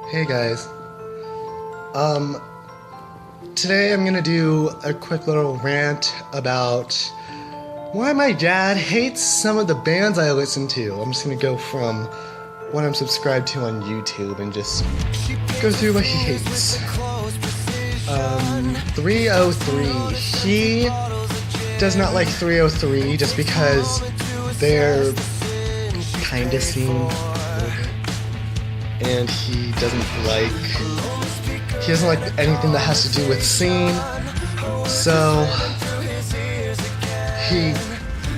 Hey guys. Um, Today I'm gonna do a quick little rant about why my dad hates some of the bands I listen to. I'm just gonna go from what I'm subscribed to on YouTube and just go through what he hates. 303. He does not like 303 just because they're kinda scene. And he doesn't like anything that has to do with scene. So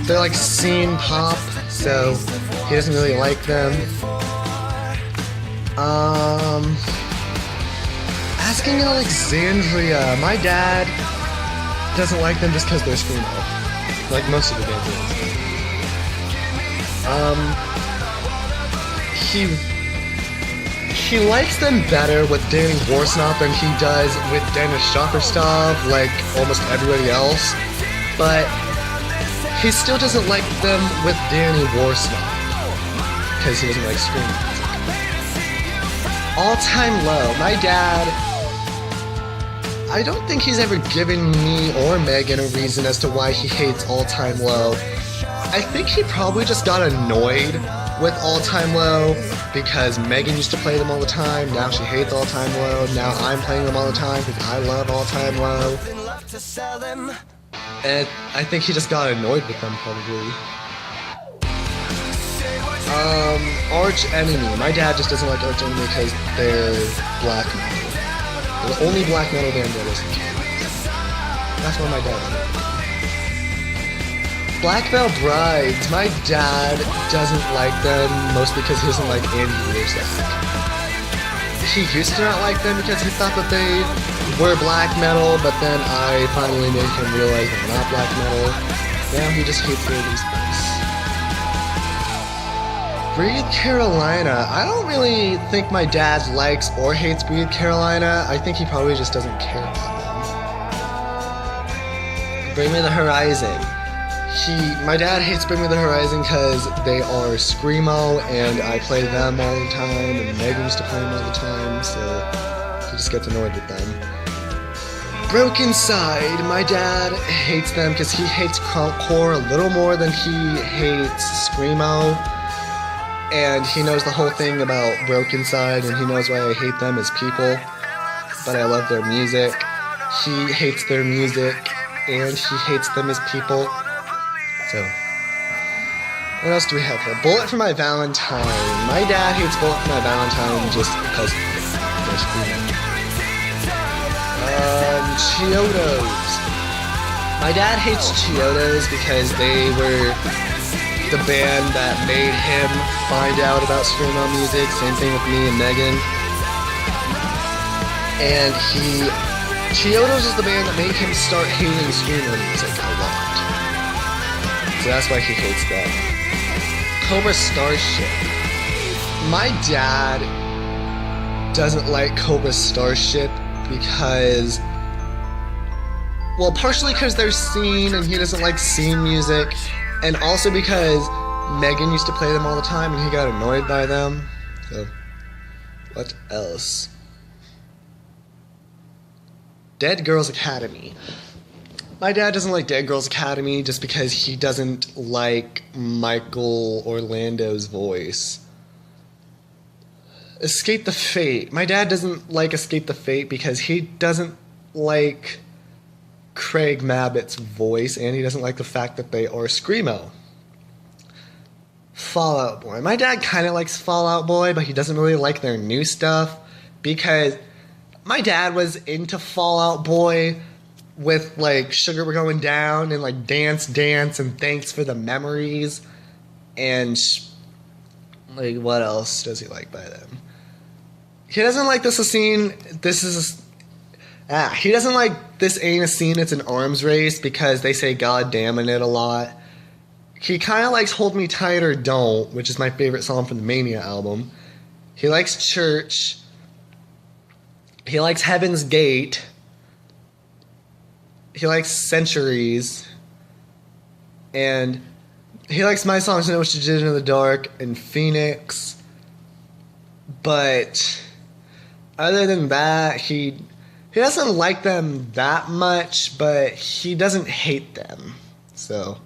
they're like scene pop, so he doesn't really like them. Asking Alexandria, my dad doesn't like them just because they're screamo, like most of the bands. He likes them better with Danny Worsnop than he does with Dennis Shopperstov, like almost everybody else. But he still doesn't like them with Danny Worsnop because he doesn't like scream music. All Time Low. My dad, I don't think he's ever given me or Megan a reason as to why he hates All Time Low. I think he probably just got annoyed with All Time Low because Megan used to play them all the time. Now she hates All Time Low. Now I'm playing them all the time because I love All Time Low. And I think he just got annoyed with them probably. Arch Enemy. My dad just doesn't like Arch Enemy because they're black metal. They're the only black metal band I listen to. That's why my dad doesn't like them. Black Veil Brides. My dad doesn't like them mostly because he doesn't like Andy Biersack. He used to not like them because he thought that they were black metal, but then I finally made him realize they're not black metal. Now he just hates their voice. Breathe Carolina. I don't really think my dad likes or hates Breathe Carolina. I think he probably just doesn't care about them. Bring Me the Horizon. My dad hates Bring Me the Horizon because they are screamo and I play them all the time and Megan used to play them all the time, so he just gets annoyed with them. Broken Side. My dad hates them because he hates core a little more than he hates screamo, and he knows the whole thing about Broken Side and he knows why I hate them as people, but I love their music. He hates their music and he hates them as people. So, what else do we have here? Bullet for My Valentine. My dad hates Bullet for My Valentine just because they're screaming. Chiodos. My dad hates Chiodos because they were the band that made him find out about screamo music. Same thing with me and Megan. And Chiodos is the band that made him start hating screamo music a lot. So that's why he hates them. Cobra Starship. My dad doesn't like Cobra Starship because, well, partially because they're scene and he doesn't like scene music, and also because Megan used to play them all the time and he got annoyed by them. So, what else? Dead Girls Academy. My dad doesn't like Dead Girls Academy just because he doesn't like Michael Orlando's voice. Escape the Fate. My dad doesn't like Escape the Fate because he doesn't like Craig Mabbitt's voice and he doesn't like the fact that they are screamo. Fall Out Boy. My dad kind of likes Fall Out Boy, but he doesn't really like their new stuff because my dad was into Fall Out Boy with like Sugar We're Going Down and like Dance Dance and Thanks for the Memories and like what else does he like by them? He doesn't like This Is Scene. He doesn't like This Ain't a Scene, It's an Arms Race because they say God damn in it a lot. He kind of likes Hold Me Tight or Don't, which is my favorite song from the Mania album. He likes Church. He likes Heaven's Gate. He likes Centuries, and he likes my songs, Know What You Did in the Dark and Phoenix, but Other than that, he doesn't like them that much, but he doesn't hate them. So,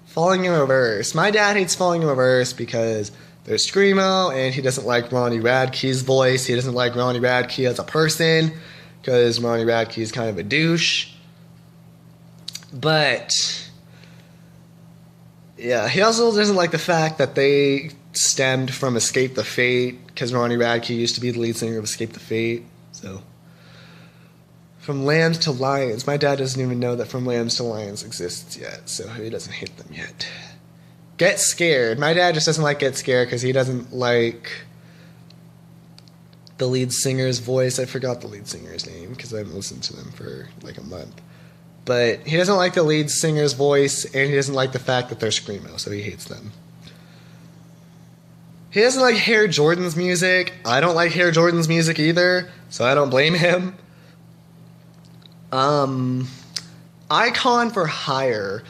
Falling in Reverse. My dad hates Falling in Reverse because they're screamo, and he doesn't like Ronnie Radke's voice. He doesn't like Ronnie Radke as a person because Ronnie Radke is kind of a douche. But yeah, he also doesn't like the fact that they stemmed from Escape the Fate, because Ronnie Radke used to be the lead singer of Escape the Fate. So, From Lambs to Lions. My dad doesn't even know that From Lambs to Lions exists yet, so he doesn't hate them yet. Get Scared. My dad just doesn't like Get Scared because he doesn't like the lead singer's voice. I forgot the lead singer's name because I haven't listened to them for like a month. But he doesn't like the lead singer's voice, and he doesn't like the fact that they're screamo, so he hates them. He doesn't like Hair Jordan's music. I don't like Hair Jordan's music either, so I don't blame him. Icon for Hire.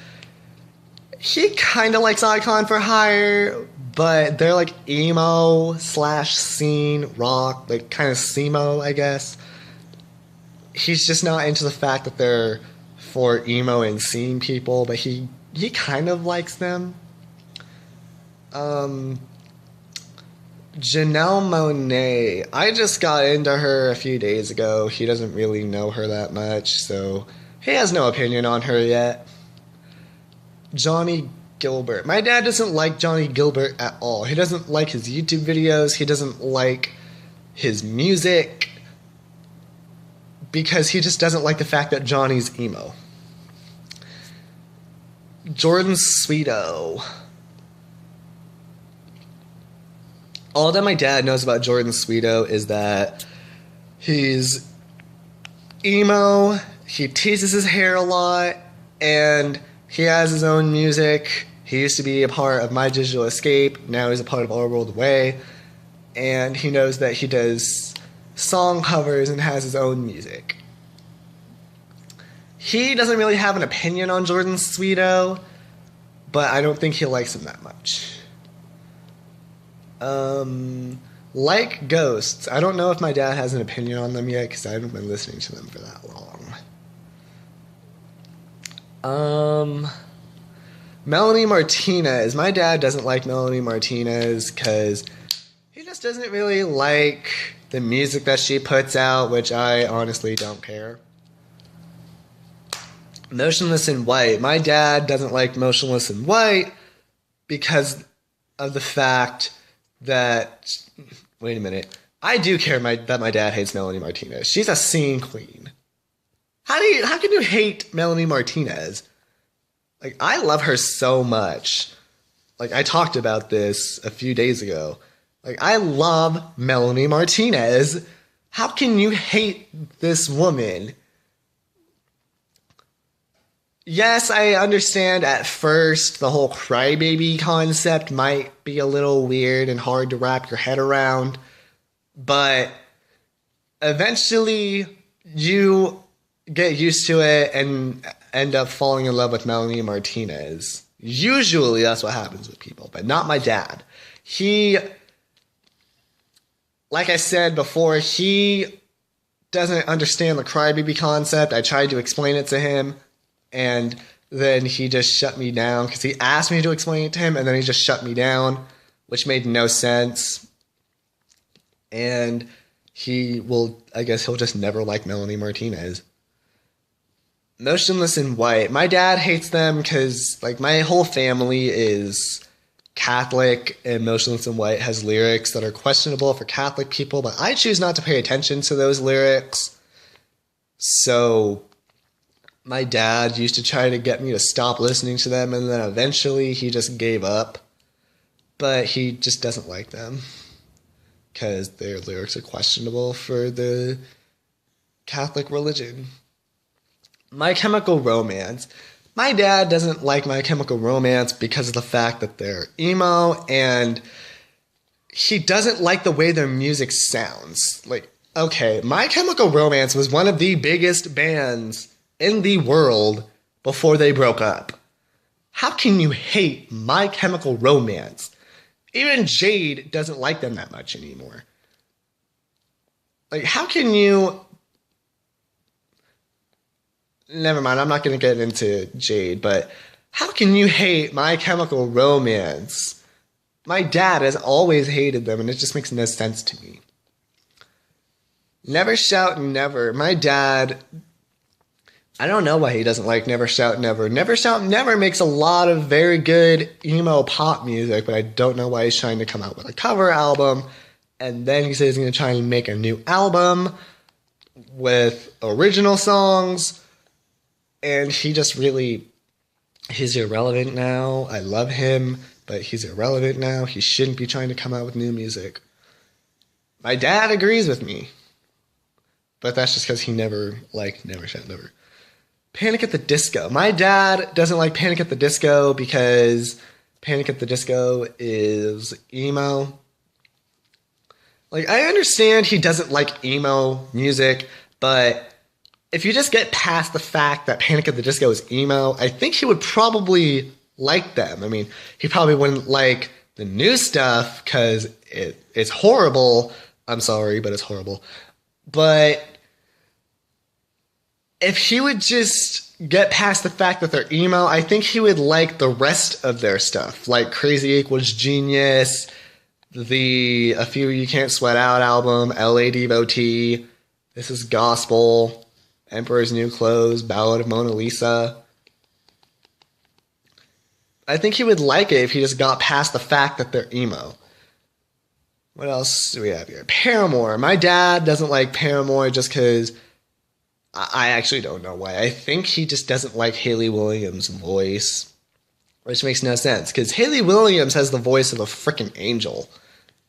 He kind of likes Icon for Hire, but they're like emo / scene rock, like kind of scemo, I guess. He's just not into the fact that they're for emo and scene people, but he kind of likes them. Janelle Monáe. I just got into her a few days ago. He doesn't really know her that much, so he has no opinion on her yet. Johnny Gilbert. My dad doesn't like Johnny Gilbert at all. He doesn't like his YouTube videos. He doesn't like his music because he just doesn't like the fact that Johnny's emo. Jordan Sweeto. All that my dad knows about Jordan Sweeto is that he's emo, he teases his hair a lot, and he has his own music. He used to be a part of My Digital Escape, now he's a part of Our World Away, and he knows that he does song covers and has his own music. He doesn't really have an opinion on Jordan Sweeto, but I don't think he likes him that much. Like Ghosts. I don't know if my dad has an opinion on them yet because I haven't been listening to them for that long. Melanie Martinez. My dad doesn't like Melanie Martinez because he just doesn't really like the music that she puts out, which I honestly don't care. Motionless in White. My dad doesn't like Motionless in White because of the fact that, wait a minute, I do care that my dad hates Melanie Martinez. She's a scene queen. How can you hate Melanie Martinez? Like, I love her so much. Like, I talked about this a few days ago. Like, I love Melanie Martinez. How can you hate this woman? Yes, I understand at first the whole crybaby concept might be a little weird and hard to wrap your head around, but eventually you get used to it and end up falling in love with Melanie Martinez. Usually that's what happens with people, but not my dad. He, like I said before, he doesn't understand the crybaby concept. I tried to explain it to him, and then he just shut me down because he asked me to explain it to him, and then he just shut me down, which made no sense. And I guess he'll just never like Melanie Martinez. Motionless in White. My dad hates them because, like, my whole family is Catholic, and Motionless in White has lyrics that are questionable for Catholic people, but I choose not to pay attention to those lyrics. So my dad used to try to get me to stop listening to them, and then eventually he just gave up. But he just doesn't like them because their lyrics are questionable for the Catholic religion. My Chemical Romance. My dad doesn't like My Chemical Romance because of the fact that they're emo, and he doesn't like the way their music sounds. Like, okay, My Chemical Romance was one of the biggest bands in the world before they broke up. How can you hate My Chemical Romance? Even Jade doesn't like them that much anymore. Like, how can you... Never mind, I'm not going to get into Jade, but how can you hate My Chemical Romance? My dad has always hated them, and it just makes no sense to me. Never Shout Never. My dad... I don't know why he doesn't like Never Shout Never. Never Shout Never makes a lot of very good emo pop music, but I don't know why he's trying to come out with a cover album. And then he says he's going to try and make a new album with original songs. And he just really, he's irrelevant now. I love him, but he's irrelevant now. He shouldn't be trying to come out with new music. My dad agrees with me, but that's just because he never liked Never Shout Never. Panic at the Disco. My dad doesn't like Panic at the Disco because Panic at the Disco is emo. Like, I understand he doesn't like emo music, but if you just get past the fact that Panic at the Disco is emo, I think he would probably like them. I mean, he probably wouldn't like the new stuff because it's horrible. I'm sorry, but it's horrible. But if he would just get past the fact that they're emo, I think he would like the rest of their stuff, like Crazy Equals Genius, the A Few You Can't Sweat Out album, LA Devotee, This Is Gospel, Emperor's New Clothes, Ballad of Mona Lisa. I think he would like it if he just got past the fact that they're emo. What else do we have here? Paramore. My dad doesn't like Paramore just because... I actually don't know why. I think he just doesn't like Hayley Williams' voice, which makes no sense because Hayley Williams has the voice of a freaking angel.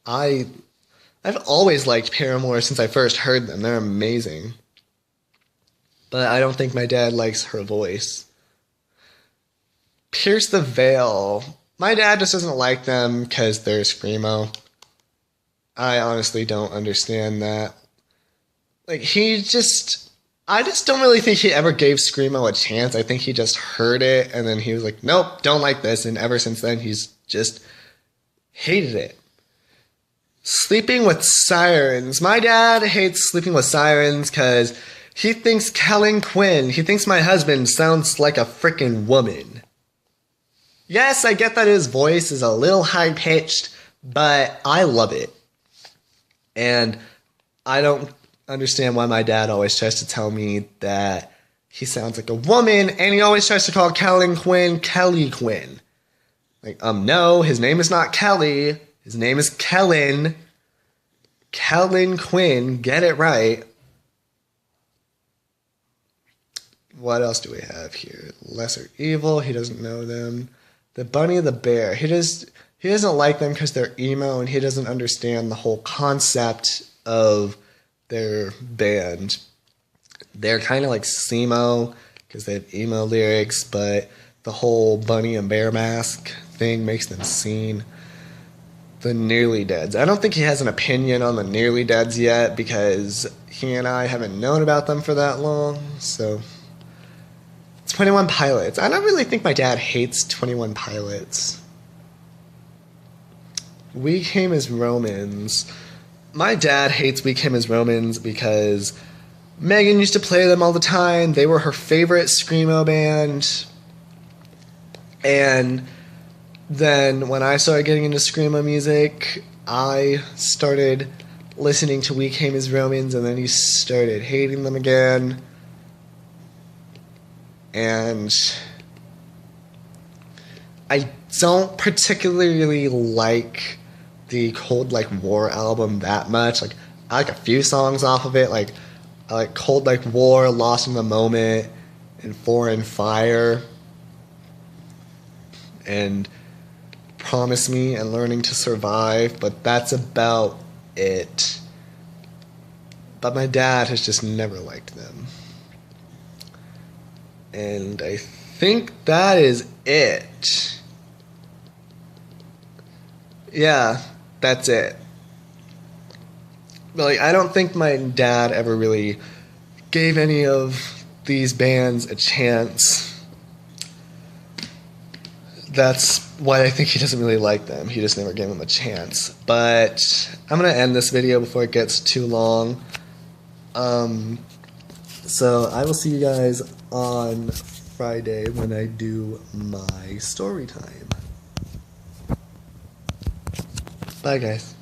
I've always liked Paramore since I first heard them. They're amazing. But I don't think my dad likes her voice. Pierce the Veil. My dad just doesn't like them because they're screamo. I honestly don't understand that. Like, I just don't really think he ever gave screamo a chance. I think he just heard it, and then he was like, nope, don't like this, and ever since then, he's just hated it. Sleeping with Sirens. My dad hates Sleeping with Sirens because he thinks Kellen Quinn, he thinks my husband sounds like a freaking woman. Yes, I get that his voice is a little high-pitched, but I love it. And I don't understand why my dad always tries to tell me that he sounds like a woman, and he always tries to call Kellen Quinn Kelly Quinn. Like, no, his name is not Kelly. His name is Kellen. Kellen Quinn, get it right. What else do we have here? Lesser Evil, he doesn't know them. The Bunny and the Bear, he doesn't like them because they're emo, and he doesn't understand the whole concept of their band. They're kind of like Semo because they have emo lyrics, but the whole bunny and bear mask thing makes them scene. The Nearly Deads. I don't think he has an opinion on the Nearly Deads yet because he and I haven't known about them for that long. So 21 Pilots. I don't really think my dad hates 21 Pilots. We Came as Romans. My dad hates We Came as Romans because Megan used to play them all the time. They were her favorite screamo band. And then when I started getting into screamo music, I started listening to We Came as Romans, and then he started hating them again. And I don't particularly like the Cold Like War album that much. Like, I like a few songs off of it. Like, I like Cold Like War, Lost in the Moment, and Foreign Fire, and Promise Me and Learning to Survive, but that's about it. But my dad has just never liked them. And I think that is it. Yeah, that's it. But, like, I don't think my dad ever really gave any of these bands a chance. That's why I think he doesn't really like them. He just never gave them a chance. But I'm going to end this video before it gets too long. So I will see you guys on Friday when I do my story time. Bye, guys.